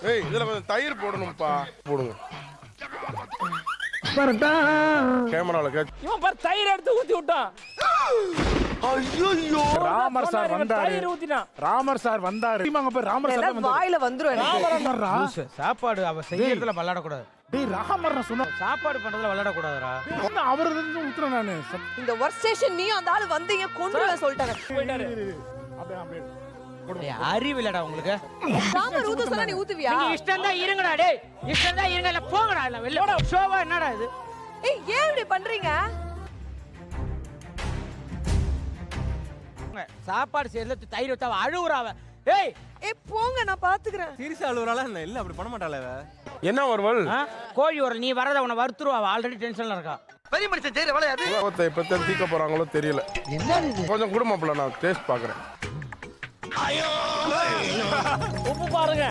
ஏய் இதுல கொஞ்சம் தயிர் போடணும்ப்பா. போடுங்க. கேமரால இவன் பாரு தயிர் எடுத்து ஊத்தி விட்டான். ஐயோ ராமர் சார் வந்தாரு. தயிர் ஊத்தினான். ராமர் சார் வந்தாரு. அங்க போய் ராமர் சார் வந்தாரு. வாயில வந்துரும் எனக்கு. சாப்பாடு அவ செய்யறதுல விளையாட கூடாது. டேய் ராமர் நான் சொன்ன சாப்பாடு பண்றதுல விளையாட கூடாதுடா. அவரு ஊத்துறேன் நானு. இந்த ஒர்க் ஸ்டேஷன் நீயும் அந்த ஆளு வந்தீங்க கொன்றுல சொல்லிட்டாங்க. போயிட்டாரு. அப்படியே அறிவு இல்லடா உங்களுக்கு. ராமர் ஊத்து சொன்னா நீ ஊத்துவியா? நீங்க இஷ்டம் தான் இருங்கடா டேய். இஷ்டம் தான் இருங்க இல்ல போங்கடா இல்ல வெளிய. ஷோவா என்னடா இது? ஏய் ஏன் இப்படி பண்றீங்க? சாப்பாடு செய்யறதுல தயிர் ஊத்த அழுவுறாவ. ஏய் ஏய் போங்க நான் பாத்துக்கறேன். சீரியஸா அழுவுறாளா இல்ல அப்படி பண்ண மாட்டாளே அவ. என்ன ஒருவல் கோழி வரல நீ வரத உன வறுத்துருவா. ஆல்ரெடி டென்ஷன்ல இருக்கா. பெரிய மனுஷன் செய்யற வேலை அது. இப்ப தீக்க போறாங்களோ தெரியல. கொஞ்சம் குடும்பப்புல நான் டேஸ்ட் பாக்குறேன். உப்பு பாருங்க.